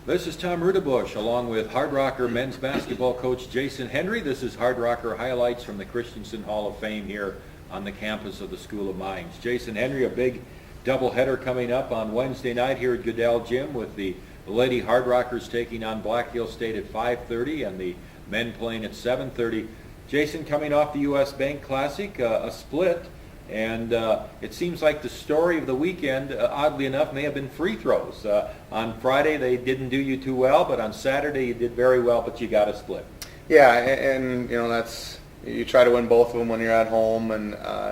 This is Tom Rudebusch along with Hardrocker men's basketball coach Jason Henry. This is Hardrocker highlights from the Christensen Hall of Fame here on the campus of the School of Mines. Jason Henry, a big doubleheader coming up on Wednesday night here at Goodell Gym with the Lady Hardrockers taking on Black Hill State at 5:30 and the men playing at 7:30. Jason, coming off the U.S. Bank Classic, a split. And it seems like the story of the weekend, oddly enough, may have been free throws. On Friday, they didn't do you too well, but on Saturday, you did very well, but you got a split. Yeah, and you know, that's, you try to win both of them when you're at home, and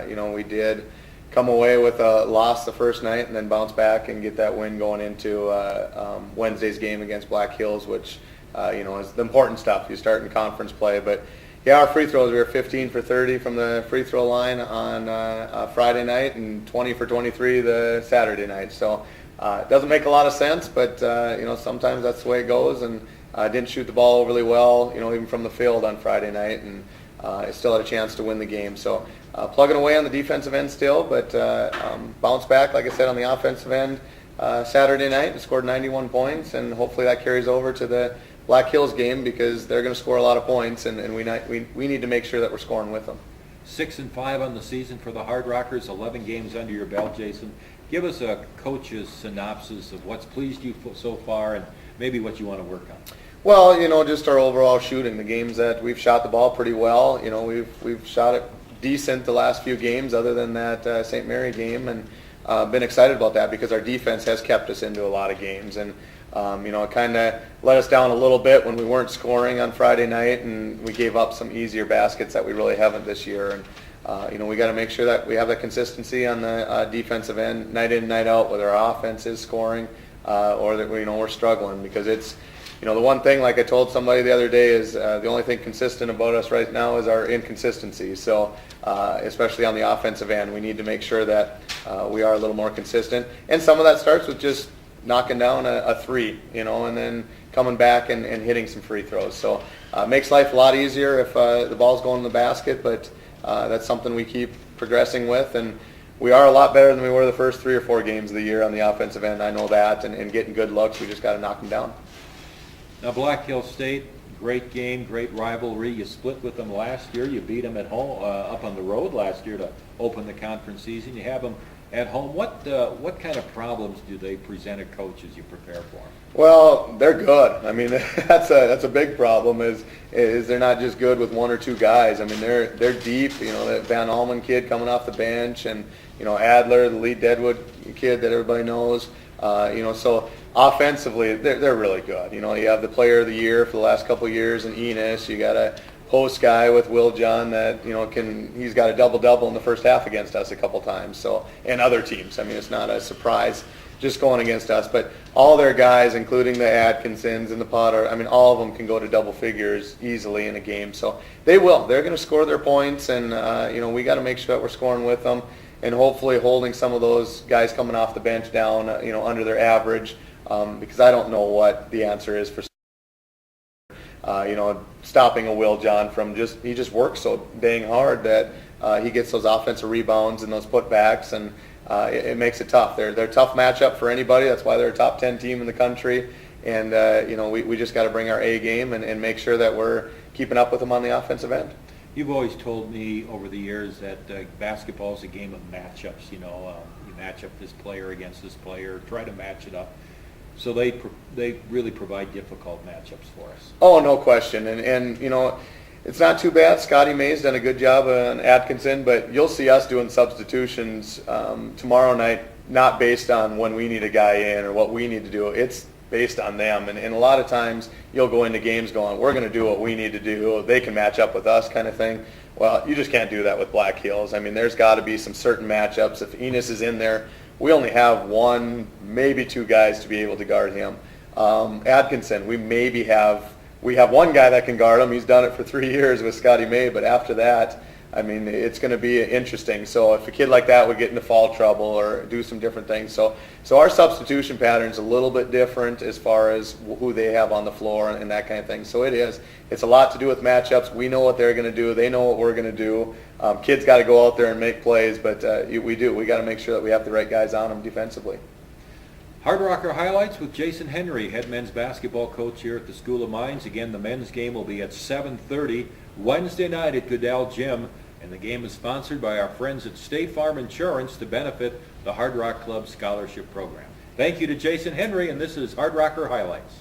you know, we did come away with a loss the first night and then bounce back and get that win going into Wednesday's game against Black Hills, which you know, is the important stuff. You start in conference play, but yeah, our free throws, we were 15 for 30 from the free throw line on Friday night and 20 for 23 the Saturday night. So it doesn't make a lot of sense, but you know, sometimes that's the way it goes. And didn't shoot the ball overly well, you know, even from the field on Friday night, and I still had a chance to win the game. So plugging away on the defensive end still, but bounce back, like I said, on the offensive end Saturday night and scored 91 points, and hopefully that carries over to the Black Hills game, because they're going to score a lot of points, and we need to make sure that we're scoring with them. 6-5 on the season for the Hardrockers, 11 games under your belt, Jason. Give us a coach's synopsis of what's pleased you so far and maybe what you want to work on. Well, you know, just our overall shooting. The games that we've shot the ball pretty well. You know, we've shot it decent the last few games, other than that St. Mary game, and been excited about that because our defense has kept us into a lot of games. And you know, it kind of let us down a little bit when we weren't scoring on Friday night, and we gave up some easier baskets that we really haven't this year. And you know, we got to make sure that we have that consistency on the defensive end, night in, night out, whether our offense is scoring or that we're struggling. Because it's, you know, the one thing, like I told somebody the other day, is the only thing consistent about us right now is our inconsistency. So especially on the offensive end, we need to make sure that we are a little more consistent. And some of that starts with just knocking down a three, you know, and then coming back and hitting some free throws. So it makes life a lot easier if the ball's going in the basket, but that's something we keep progressing with. And we are a lot better than we were the first 3 or 4 games of the year on the offensive end. I know that, and getting good looks, we just got to knock them down. Now, Black Hill State, great game, great rivalry. You split with them last year. You beat them at home, up on the road last year to open the conference season. You have them at home. What kind of problems do they present a coach as you prepare for them? Well, they're good. I mean, that's a big problem. Is they're not just good with 1 or 2 guys. I mean, they're deep. You know, that Van Almen kid coming off the bench, and you know, Adler, the lead Deadwood kid that everybody knows. You know, so offensively, they're really good. You know, you have the Player of the Year for the last couple of years in Enos. You got a post guy with Will John that, you know, he's got a double-double in the first half against us a couple times. So, and other teams. I mean, it's not a surprise just going against us. But all their guys, including the Atkinsons and the Potter, I mean, all of them can go to double figures easily in a game. So they will. They're going to score their points, and you know, we got to make sure that we're scoring with them, and hopefully holding some of those guys coming off the bench down, you know, under their average, because I don't know what the answer is for. You know, stopping a Will John from he just works so dang hard that he gets those offensive rebounds and those putbacks, and it makes it tough. They're a tough matchup for anybody. That's why they're a top 10 team in the country. And you know, we just got to bring our A game and make sure that we're keeping up with them on the offensive end. You've always told me over the years that basketball is a game of matchups. You know, you match up this player against this player, try to match it up. So they really provide difficult matchups for us. Oh, no question. And you know, it's not too bad. Scotty May's done a good job on Atkinson, but you'll see us doing substitutions tomorrow night, not based on when we need a guy in or what we need to do. It's based on them. And a lot of times you'll go into games going, we're going to do what we need to do. They can match up with us, kind of thing. Well, you just can't do that with Black Hills. I mean, there's got to be some certain matchups. If Enos is in there, we only have 1, maybe 2 guys to be able to guard him. Atkinson, we have 1 guy that can guard him. He's done it for 3 years with Scotty May, but after that, I mean, it's going to be interesting. So if a kid like that would get into foul trouble or do some different things. So our substitution pattern is a little bit different as far as who they have on the floor and that kind of thing. So it's a lot to do with matchups. We know what they're going to do. They know what we're going to do. Kids got to go out there and make plays, but we got to make sure that we have the right guys on them defensively. Hardrocker highlights with Jason Henry, head men's basketball coach here at the School of Mines. Again, the men's game will be at 7:30 Wednesday night at Goodell Gym, and the game is sponsored by our friends at State Farm Insurance to benefit the Hard Rock Club Scholarship Program. Thank you to Jason Henry, and this is Hardrocker Highlights.